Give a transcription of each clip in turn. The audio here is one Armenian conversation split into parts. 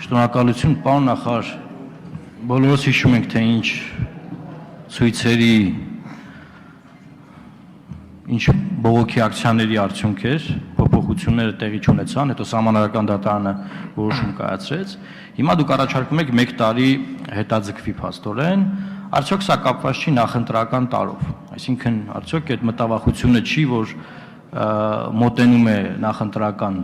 Շնորհակալություն, պարոն նախարար, բոլորս հիշում ենք, թե ինչ ցույցերի, ինչ բողոքի ակցիաների արդյունք էր, փոփոխությունները տեղի չունեցան, հետո Սահմանադրական դատարանը որոշում կայացրեց։ Հիմա դուք առաջարկում եք 1 տարի հետաձգվի փաստորեն, արդյոք սա կապված չի նախընտրական տարով, այսինքն արդյոք այդ մտավախությունը չի, որ մոտենում է նախընտրական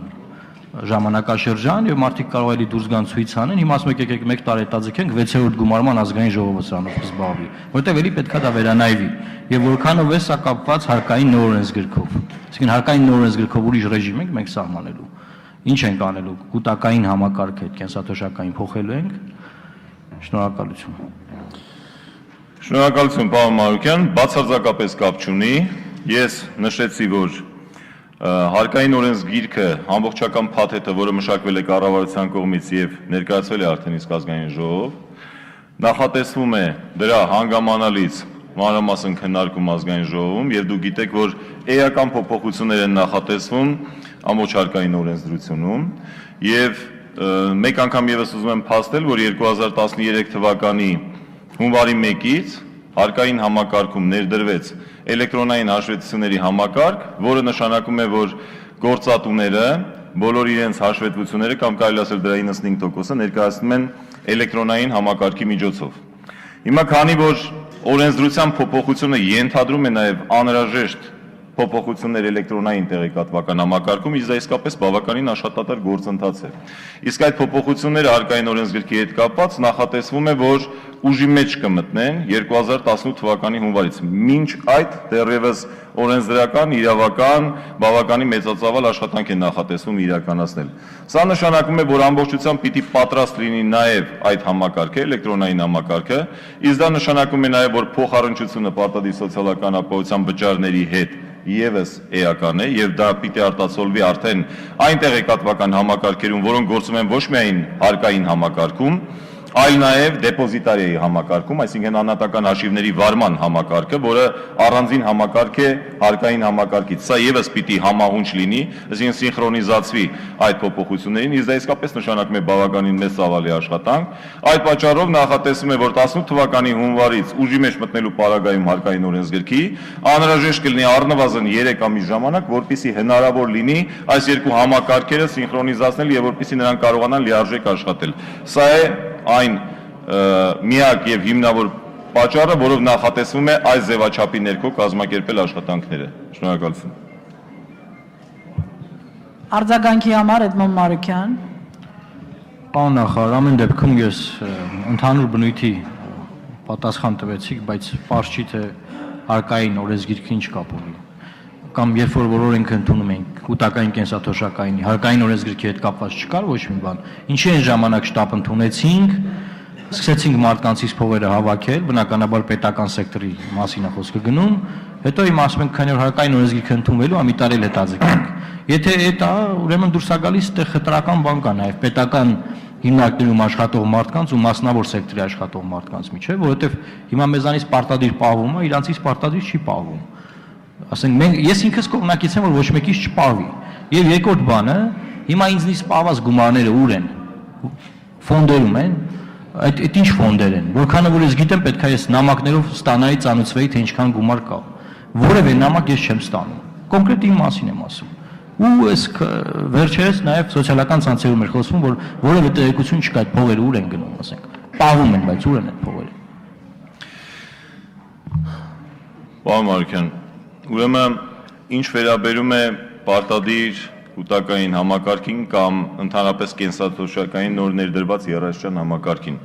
ժամանակաշրջան եւ մարդիկ կարող էլի դուրս գան ցույց անեն, հիմա ասում եք եկեք 1 տարի հետաձգենք 6-րդ գումարման ազգային ժողովը սրանով կզբաղվի, որտեղ էլի պետքա դա վերանայվի եւ որքանով է սա կապված հարկային նոր օրենսգրքով, այսինքն հարկային նոր օրենսգրքով ուրիշ ռեժիմ ենք մենք սահմանելու, ինչ ենք անելու, կൂട്ടակային համակարգը այդ կենսաթոշակային փոխելու ենք, շնորհակալություն։ Շնորհակալություն, պարոն Մանուկյան, բացարձակապես կապ չունի, ես նշեցի, որ հարկային օրենսգիրքը ամբողջական փաթեթը, որը մշակվել է կառավարության կողմից եւ ներկայացվել է արդեն իսկ ազգային ժողով, նախատեսվում է դրա հանգամանալից մանրամասն քննարկում ազգային ժողովում եւ դուք գիտեք, որ էական փոփոխություններ են նախատեսվում ամբողջ հարկային օրենսդրությունում եւ մեկ անգամ եւս ուզում եմ փաստել, որ 2013 թվականի հունվարի 1-ից հարկային համակարգում ներդրվեց էլեկտրոնային հաշվետվությունների համակարգ, որը նշանակում է, որ գործատուները բոլոր իրենց հաշվետվությունները կամ կարելի ասել դրա 95%-ը ներկայացնում են էլեկտրոնային համակարգի միջոցով։ Հիմա քանի որ օրենսդրության փոփոխությունը ենթադրում է նաև անհրաժեշտ փոփոխություններ էլեկտրոնային տեղեկատվական համակարգում, իսկ դա իսկապես բավականին աշխատատար գործընթաց է։ Իսկ այդ փոփոխությունները հարկային օրենսգրքի հետ կապված նախատեսվում է, որ ուժի մեջ կմտնեն 2018 թվականի հունվարից։ Մինչ այդ դեռևս օրենսդրական, իրավական, բավականին մեծածավալ աշխատանք է նախատեսվում իրականացնել։ Սա նշանակում է, որ ամբողջությամբ պիտի պատրաստ լինի նաև այդ համակարգը, էլեկտրոնային համակարգը, իսկ դա նշանակում է նաև, որ փոխառնչությունը պարտադիր սոցիալական ապահովության վճարների հետ եւս էական է եւ դա պիտի արտացոլվի արդեն այն տեղեկատվական համակարգերում, որոնք գործում են ոչ միայն հարկային համակարգում, այլ նաև դեպոզիտարիայի համակարգում, այսինքն անհատական հաշիվների վարման համակարգը, որը առանձին համակարգ է հարկային համակարգից։ Սա եւս պիտի համահունչ լինի, այսինքն սինխրոնիզացվի այդ փոփոխություններին, իսկ դա իսկապես նշանակում է բավականին մեծ ծավալի աշխատանք։ Այդ պատճառով նախատեսվում է, որ 18 թվականի հունվարից ուժի մեջ մտնելու պարագայում հարկային օրենսգրքի անհրաժեշտ կլինի առնվազն 3 ամիս ժամանակ, որպեսզի հնարավոր լինի այս երկու համակարգերը սինխրոնիզացնել եւ որպեսզի նրանք կարողանան լիարժեք աշխատել։ Սա է այն միակ եւ հիմնավոր պատճառը, որով նախատեսվում է այս ձևաչափի ներքո կազմակերպել աշխատանքները։ Շնորհակալություն։ Արձագանքի համար Էդմոն Մանուկյան։ Պարոն նախարար, ամեն դեպքում ես ընդհանուր բնույթի պատասխան տվեցիք, բայց պարզ չի թե հարկային օրենսգիրքը ինչ կապ ունի։ Կամ երբ որ օրենք ընդունում ենք կൂട്ടակային կենսաթոշակային, հարկային օրենսգրքի հետ կապված չկար ոչ մի բան։ Ինչի այն ժամանակ շտապ ընդունեցինք, սկսեցինք մարդկանցից փողերը հավաքել, բնականաբար պետական սեկտորի մասին է խոսքը գնում, հետո հիմա ասում ենք, քանի որ հարկային օրենսգիրքը ընդունվելու է, մի տարի էլ հետաձգենք։ Եթե դա ուրեմն դուրս է գալիս այդտեղ խտրական բան կա նաև պետական հիմնարկներում աշխատող մարդկանց ու մասնավոր սեկտորի աշխատող մարդկանց միջև, որովհետև հիմա մեզանից պարտադիր պահվում է, իրանցից պարտադիր չի պահվում։ Ասենք ես ինքս կողմնակից եմ, որ ոչ մեկից չպահվի։ Եվ երկրորդ բանը, հիմա ինձնից պահված գումարները ուր են։ Ֆոնդերում են, այդ ինչ ֆոնդեր են։ Որքանը որ ես գիտեմ, պետք է ես նամակներով ստանայի, ծանուցվեի, թե ինչքան գումար կա։ Որևէ նամակ ես չեմ ստանում։ Կոնկրետ իմ մասին եմ ասում։ Ու այս վերջերս նաև սոցիալական ցանցերում էր խոսվում, որ որևէ տեղեկություն չկա այդ փողերը ուր են գնում, ասենք։ Պահվում են, բայց ուր են այդ փողերը։ Պարոն Մանուկյան, ուրեմն ինչ վերաբերում է պարտադիր կൂട്ടակային համակարգին կամ ընդհանրապես կենսաթոշակային նոր ներդրված երաժշտական համակարգին։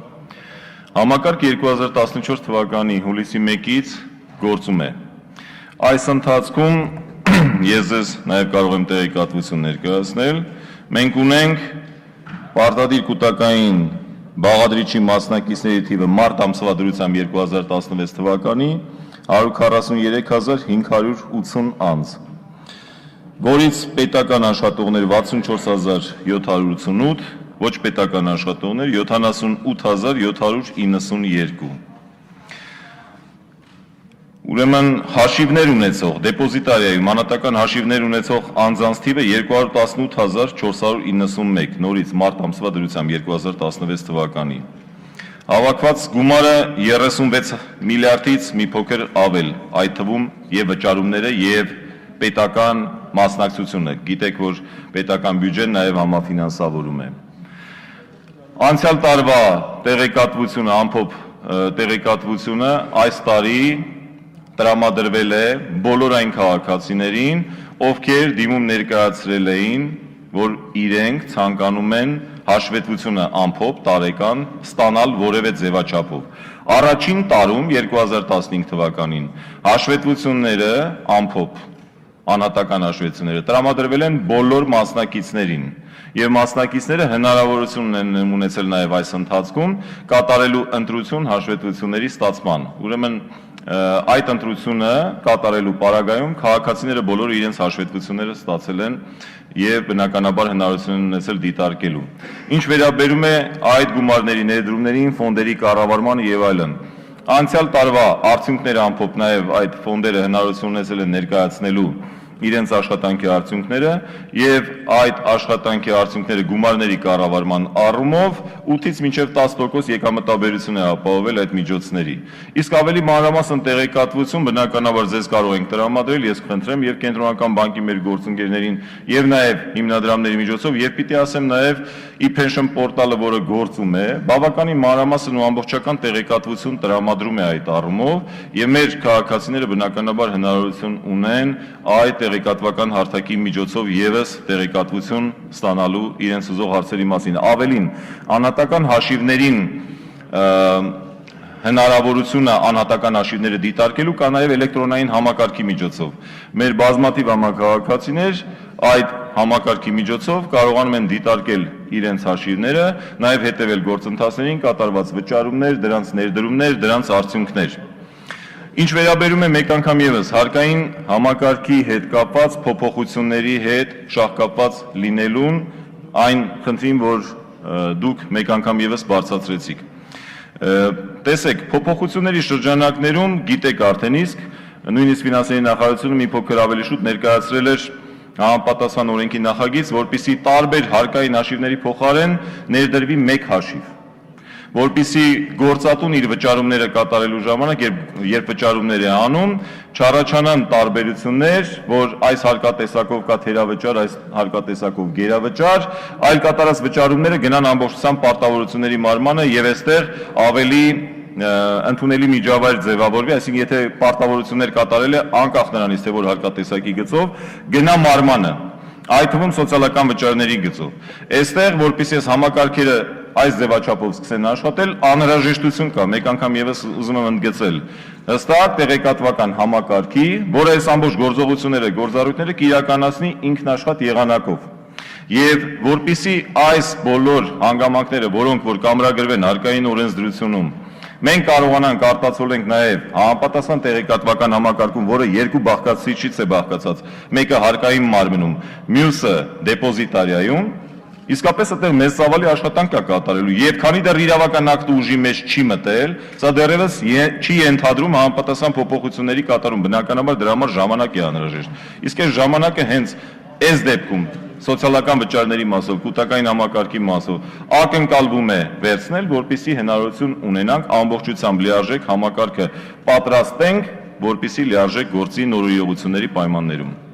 Համակարգը 2014 թվականի հուլիսի 1-ից գործում է։ Այս ընթացքում ես ձեզ նաև կարող եմ տեղեկատվություն ներկայացնել, մենք ունենք պարտադիր կൂട്ടակային բաղադրիչի մասնակիցների թիվը մարտ ամսվա դրությամբ 2016 թվականի 143,580 անձ, որից պետական աշխատողներ 64,788, ոչ պետական աշխատողներ 78,792։ Ուրեմն հաշիվներ ունեցող, դեպոզիտարիայում անհատական հաշիվներ ունեցող անձանց թիվը 218,491, նորից մարտ ամսվա դրությամբ 2016 թվականի։ Հավաքված գումարը 36 միլիարդից մի փոքր ավել, այդ թվում եւ վճարումները եւ պետական մասնակցությունը, գիտեք, որ պետական բյուջեն նաեւ համաֆինանսավորում է։ Անցյալ տարվա տեղեկատվությունը, ամփոփ տեղեկատվությունը այս տարի տրամադրվել է բոլոր այն քաղաքացիներին, ովքեր դիմում ներկայացրել էին, որ իրենք ցանկանում են հաշվետվությունը ամփոփ տարեկան ստանալ որևէ ձևաչափով։ Առաջին տարում 2015 թվականին հաշվետվությունները ամփոփ անհատական հաշվետվությունները տրամադրվել են բոլոր մասնակիցներին եւ մասնակիցները հնարավորություն են ունեցել նաեւ այս ընթացքում կատարելու ընտրություն հաշվետվությունների ստացման։ Ուրեմն այդ ընտրությունը կատարելու պարագայում քաղաքացիները բոլորը իրենց հաշվետվությունները ստացել են եւ բնականաբար հնարավորություն ունեցել դիտարկելու։ Ինչ վերաբերում է այդ գումարների ներդրումներին, ֆոնդերի կառավարմանը եւ այլն, անցյալ տարվա արդյունքները ամփոփ նաեւ այդ ֆոնդերը հնարավորություն ունեցել են ներկայացնելու իրենց աշխատանքի արդյունքները եւ այդ աշխատանքի արդյունքները գումարների կառավարման առումով 8-ից մինչև 10% եկամտաբերություն է ապահովել այդ միջոցների։ Իսկ ավելի մանրամասն տեղեկատվություն բնականաբար ձեզ կարող ենք տրամադրել, ես կխնդրեմ եւ կենտրոնական բանկի մեր գործընկերներին եւ նաեւ հիմնադրամների միջոցով եւ պիտի ասեմ նաեւ e-pension պորտալը, որը գործում է, բավականին մանրամասն ու ամբողջական տեղեկատվություն տրամադրում է այդ առումով եւ մեր քաղաքացիները բնականաբար հնարավորություն ունեն այդ տեղեկատվական հարթակի միջոցով եւս տեղեկատվություն ստանալու իրենց ուզող հարցերի մասին։ Ավելին, անհատական հաշիվներին հնարավորությունը անհատական հաշիվները դիտարկելու կա նաեւ էլեկտրոնային համակարգի միջոցով։ Մեր բազմաթիվ համակարգացիներ այդ համակարգի միջոցով կարողանում են դիտարկել իրենց հաշիվները, նաեւ հետեւել գործընթացներին, կատարված վճարումներ, դրանց ներդրումներ, դրանց արդյունքներ։ Ինչ վերաբերում է մեկ անգամ եւս հարկային համակարգի հետ կապված փոփոխությունների հետ շահկապված լինելուն այն խնդրին, որ դուք մեկ անգամ եւս բարձրացրեցիք։ Տեսեք, փոփոխությունների շրջանակներում գիտեք արդեն իսկ նույնիսկ ֆինանսների նախարարությունը մի փոքր ավելի շուտ ներկայացրել էր համապատասխան օրենքի նախագիծ, որպեսզի տարբեր հարկային հաշիվների փոխարեն ներդրվի մեկ հաշիվ, որպեսզի գործատուն իր վճարումները կատարելու ժամանակ, երբ վճարումներ է անում, չառաջանան տարբերություններ, որ այս հարկատեսակով կա թերավճար, այս հարկատեսակով գերավճար, այլ կատարած վճարումները գնան ամբողջությամբ պարտավորությունների մարմանը եւ այստեղ ավելի ընդունելի միջավայր ձևավորվի, այսինքն եթե պարտավորություններ կատարել է անկախ նրանից, թե որ հարկատեսակի գծով, գնա մարմանը, այդ թվում սոցիալական վճարների գծով։ Այստեղ, որպեսզի այս համակարգերը այս ձևաչափով սկսեն աշխատել, անհրաժեշտություն կա, մեկ անգամ եւս ուզում եմ ընդգծել, հստակ տեղեկատվական համակարգի, որը այս ամբողջ գործողությունները, գործառույթները կիրականացնի ինքնաշխատ եղանակով։ Եվ որպեսզի այս բոլոր հանգամանքները, որոնք որ կամրագրվեն հարկային օրենսդրությունում, մենք կարողանանք արտացոլենք նաև համապատասխան տեղեկատվական համակարգում, որը երկու բաղկացուցիչից է բաղկացած, մեկը հարկային մարմնում, մյուսը դեպոզիտարիայում, իսկապես այդտեղ մեծ ծավալի աշխատանք կա կատարելու, եւ քանի դեռ իրավական ակտը ուժի մեջ չի մտել, սա դեռևս չի ենթադրում համապատասխան փոփոխությունների կատարում, բնականաբար դրա համար ժամանակ է անհրաժեշտ։ Իսկ այս ժամանակը հենց այս դեպքում սոցիալական վճարների մասով, կൂട്ടակային համակարգի մասով ակնկալվում է վերցնել, որպեսզի հնարավորություն ունենանք ամբողջությամբ լիարժեք համակարգը պատրաստենք, որպեսզի լիարժեք գործի նորույթությունների պայմաններում։